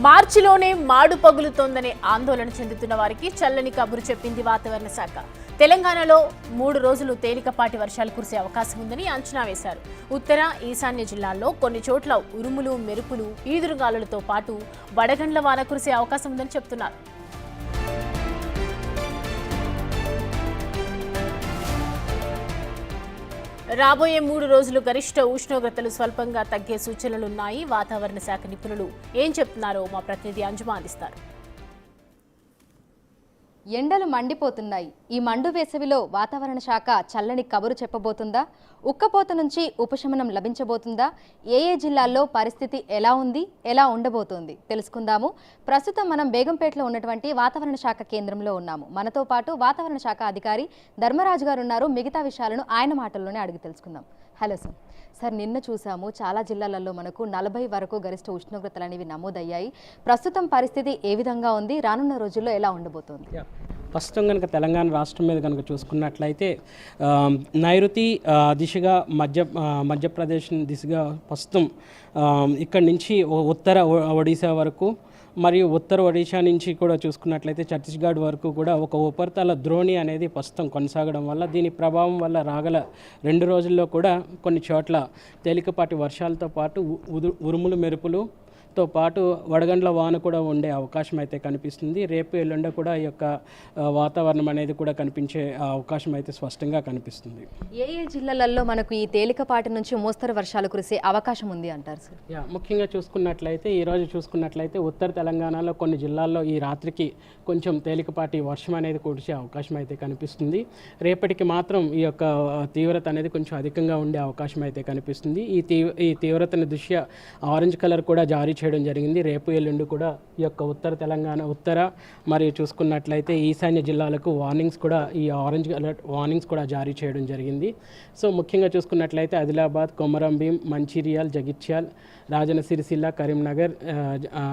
మార్చిలోనే మాడు పగులుతోందనే ఆందోళన చెందుతున్న వారికి చల్లని కబురు చెప్పింది వాతావరణ శాఖ. తెలంగాణలో 3 రోజులు తేలికపాటి వర్షాలు కురిసే అవకాశం ఉందని అంచనా వేశారు. ఉత్తర, ఈశాన్య జిల్లాల్లో కొన్ని చోట్ల ఉరుములు, మెరుపులు, ఈదురుగాలులతో పాటు వడగండ్ల వాన కురిసే అవకాశం ఉందని చెప్తున్నారు. రాబోయే 3 రోజులు గరిష్ట ఉష్ణోగ్రతలు స్వల్పంగా తగ్గే సూచనలున్నాయి. వాతావరణ శాఖ నిపుణులు ఏం చెప్తున్నారో మా ప్రతినిధి అంజుమా అందిస్తారు. ఎండలు మండిపోతున్నాయి. ఈ మండు వేసవిలో వాతావరణ శాఖ చల్లని కబురు చెప్పబోతుందా? ఉక్కపోత నుంచి ఉపశమనం లభించబోతుందా? ఏ జిల్లాల్లో పరిస్థితి ఎలా ఉంది, ఎలా ఉండబోతోంది తెలుసుకుందాము. ప్రస్తుతం మనం బేగంపేటలో ఉన్నటువంటి వాతావరణ శాఖ కేంద్రంలో ఉన్నాము. మనతో పాటు వాతావరణ శాఖ అధికారి ధర్మరాజు గారు ఉన్నారు. మిగతా విషయాలను ఆయన మాటల్లోనే అడిగి తెలుసుకుందాం. Hello sir. సార్, నిన్న చూసాము చాలా జిల్లాలలో మనకు 40 వరకు గరిష్ట ఉష్ణోగ్రతలు అనేవి నమోదయ్యాయి. ప్రస్తుతం పరిస్థితి ఏ విధంగా ఉంది, రానున్న రోజుల్లో ఎలా ఉండబోతోంది? ప్రస్తుతం కనుక తెలంగాణ రాష్ట్రం మీద కనుక చూసుకున్నట్లయితే నైరుతి దిశగా మధ్యప్రదేశ్ దిశగా ప్రస్తుతం ఇక్కడి నుంచి ఉత్తర ఒడిశా వరకు మరియు ఉత్తర ఒడిశా నుంచి కూడా చూసుకున్నట్లయితే ఛత్తీస్గఢ్ వరకు కూడా ఒక ఉపరితల ద్రోణి అనేది ప్రస్తుతం కొనసాగడం వల్ల దీని ప్రభావం వల్ల రాగల 2 రోజుల్లో కూడా కొన్ని చోట్ల తేలికపాటి వర్షాలతో పాటు ఉరుములు మెరుపులుతో పాటు వడగండ్ల వాన కూడా ఉండే అవకాశం అయితే కనిపిస్తుంది. రేపు ఎల్లుండ కూడా ఈ యొక్క వాతావరణం అనేది కూడా కనిపించే అవకాశం అయితే స్పష్టంగా కనిపిస్తుంది. ఏ జిల్లాలలో మనకు ఈ తేలికపాటి నుంచి మోస్తరు వర్షాలు కురిసే అవకాశం ఉంది అంటారు సార్? ముఖ్యంగా చూసుకున్నట్లయితే ఈరోజు చూసుకున్నట్లయితే ఉత్తర తెలంగాణలో కొన్ని జిల్లాల్లో ఈ రాత్రికి కొంచెం తేలికపాటి వర్షం అనేది కురిసే అవకాశం అయితే కనిపిస్తుంది. రేపటికి మాత్రం ఈ యొక్క తీవ్రత అనేది కొంచెం అధికంగా ఉండే అవకాశం అయితే కనిపిస్తుంది. ఈ తీవ్రతని దృష్ట్యా ఆరెంజ్ కలర్ కూడా జారీ చేయడం జరిగింది. రేపు ఎల్లుండి కూడా ఈ యొక్క ఉత్తర తెలంగాణ మరియు చూసుకున్నట్లయితే ఈశాన్య జిల్లాలకు వార్నింగ్స్ కూడా ఈ ఆరెంజ్ అలర్ట్ వార్నింగ్స్ కూడా జారీ చేయడం జరిగింది. సో ముఖ్యంగా చూసుకున్నట్లయితే ఆదిలాబాద్, కొమరంభీం, మంచిర్యాల్, జగిత్యాల్, రాజన్న సిరిసిల్ల, కరీంనగర్,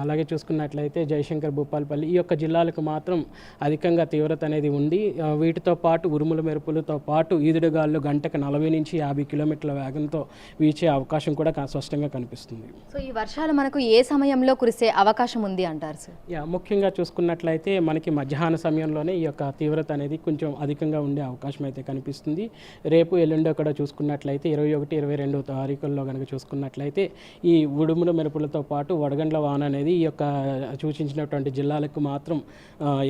అలాగే చూసుకున్నట్లయితే జయశంకర్, భూపాలపల్లి ఈ యొక్క జిల్లాలకు మాత్రం అధికంగా తీవ్రత అనేది ఉంది. వీటితో పాటు ఉరుముల మెరుపులతో పాటు ఈదుడుగాలు గంటకు 40 నుంచి 50 కిలోమీటర్ల వేగంతో వీచే అవకాశం కూడా స్పష్టంగా కనిపిస్తుంది. సో ఈ వర్షాలు మనకు ఏ సమయంలో కురిసే అవకాశం ఉంది అంటారు సార్? ముఖ్యంగా చూసుకున్నట్లయితే మనకి మధ్యాహ్న సమయంలోనే ఈ యొక్క తీవ్రత అనేది కొంచెం అధికంగా ఉండే అవకాశం అయితే కనిపిస్తుంది. రేపు ఎల్లుండో కూడా చూసుకున్నట్లయితే 21, 22 తారీఖుల్లో కనుక చూసుకున్నట్లయితే ఈ ఉడుముల మెరుపులతో పాటు వడగండ్ల వాన అనేది ఈ యొక్క సూచించినటువంటి జిల్లాలకు మాత్రం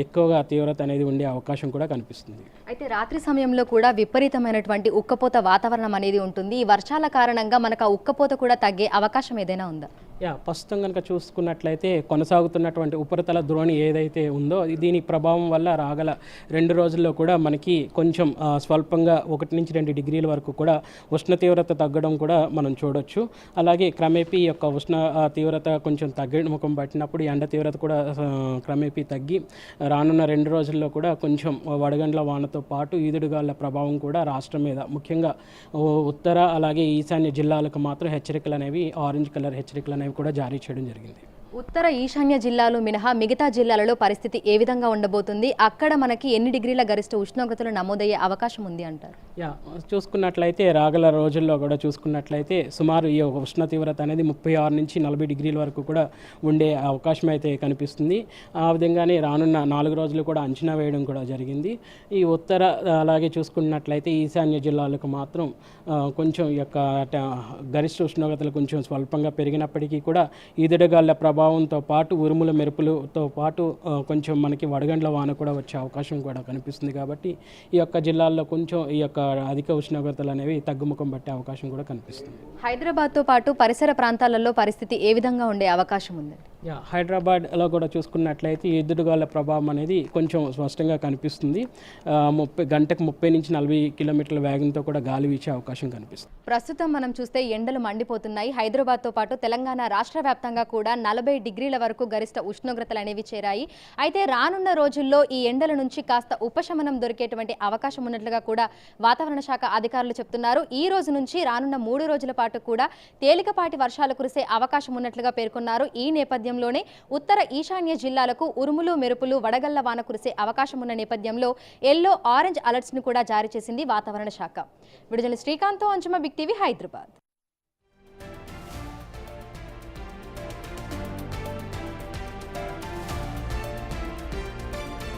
ఎక్కువగా తీవ్రత అనేది ఉండే అవకాశం కూడా కనిపిస్తుంది. అయితే రాత్రి సమయంలో కూడా విపరీతమైనటువంటి ఉక్కపోత వాతావరణం అనేది ఉంటుంది. ఈ వర్షాల కారణంగా మనకు ఆ ఉక్కపోత కూడా తగ్గే అవకాశం ఏదైనా ఉందా? ప్రస్తుతం కనుక చూసుకున్నట్లయితే కొనసాగుతున్నటువంటి ఉపరితల ద్రోణి ఏదైతే ఉందో దీని ప్రభావం వల్ల రాగల 2 రోజుల్లో కూడా మనకి కొంచెం స్వల్పంగా 1 నుంచి 2 డిగ్రీల వరకు కూడా ఉష్ణ తీవ్రత తగ్గడం కూడా మనం చూడొచ్చు. అలాగే క్రమేపీ యొక్క ఉష్ణ తీవ్రత కొంచెం ముఖం పట్టినప్పుడు ఎండ తీవ్రత కూడా క్రమేపీ తగ్గి రానున్న 2 రోజుల్లో కూడా కొంచెం వడగండ్ల వానతో పాటు ఈదుడుగాళ్ల ప్రభావం కూడా రాష్ట్రం మీద ముఖ్యంగా ఉత్తర అలాగే ఈశాన్య జిల్లాలకు మాత్రం హెచ్చరికలు అనేవి ఆరెంజ్ కలర్ హెచ్చరికలు అనేవి కూడా జారీ చేయడం జరిగింది. ఉత్తర ఈశాన్య జిల్లాలు మినహా మిగతా జిల్లాలలో పరిస్థితి ఏ విధంగా ఉండబోతుంది? అక్కడ మనకి ఎన్ని డిగ్రీల గరిష్ట ఉష్ణోగ్రతలు నమోదయ్యే అవకాశం ఉంది అంటారు? చూసుకున్నట్లయితే రాగల రోజుల్లో కూడా చూసుకున్నట్లయితే సుమారు ఈ ఉష్ణ తీవ్రత అనేది 36 నుంచి 40 డిగ్రీల వరకు కూడా ఉండే అవకాశం అయితే కనిపిస్తుంది. ఆ విధంగానే రానున్న 4 రోజులు కూడా అంచనా వేయడం కూడా జరిగింది. ఈ ఉత్తర అలాగే చూసుకున్నట్లయితే ఈశాన్య జిల్లాలకు మాత్రం కొంచెం ఈ యొక్క గరిష్ట ఉష్ణోగ్రతలు కొంచెం స్వల్పంగా పెరిగినప్పటికీ కూడా ఈదుడుగాళ్ల ప్రభావంతో పాటు ఉరుముల మెరుపులతో పాటు కొంచెం మనకి వడగండ్ల వాన కూడా వచ్చే అవకాశం కూడా కనిపిస్తుంది. కాబట్టి ఈ యొక్క జిల్లాల్లో కొంచెం ఈ యొక్క అధిక ఉష్ణోగ్రతలు అనేవి తగ్గుముఖం పట్టే అవకాశం కూడా కనిపిస్తుంది. హైదరాబాద్తో పాటు పరిసర ప్రాంతాలలో పరిస్థితి ఏ విధంగా ఉండే అవకాశం ఉంది? హైదరాబాద్లో కూడా చూసుకున్నట్లయితే ఈదుడుగాళ్ల ప్రభావం అనేది కొంచెం స్పష్టంగా కనిపిస్తుంది. గంటకు 30 నుంచి 40 కిలోమీటర్ల వేగంతో కూడా గాలి వీచే అవకాశం కనిపిస్తుంది. ప్రస్తుతం మనం చూస్తే ఎండలు మండిపోతున్నాయి. హైదరాబాద్తో పాటు తెలంగాణ రాష్ట్ర వ్యాప్తంగా కూడా 40 డిగ్రీల వరకు గరిష్ట ఉష్ణోగ్రతలు అనేవి చేరాయి. అయితే రానున్న రోజుల్లో ఈ ఎండల నుంచి కాస్త ఉపశమనం దొరికేటువంటి అవకాశం ఉన్నట్లుగా కూడా వాతావరణ శాఖ అధికారులు చెప్తున్నారు. ఈ రోజు నుంచి రానున్న 3 రోజుల పాటు కూడా తేలికపాటి వర్షాలు కురిసే అవకాశం ఉన్నట్లుగా పేర్కొన్నారు. ఈ నేపథ్యంలోనే ఉత్తర ఈశాన్య జిల్లాలకు ఉరుములు మెరుపులు వడగళ్ల వాన కురిసే అవకాశం ఉన్న నేపథ్యంలో ఎల్లో ఆరెంజ్ అలర్ట్స్ ను కూడా జారీ చేసింది వాతావరణ శాఖ. విడుదల శ్రీకాంత్, అంజుమా, బిగ్ టీవీ, హైదరాబాద్.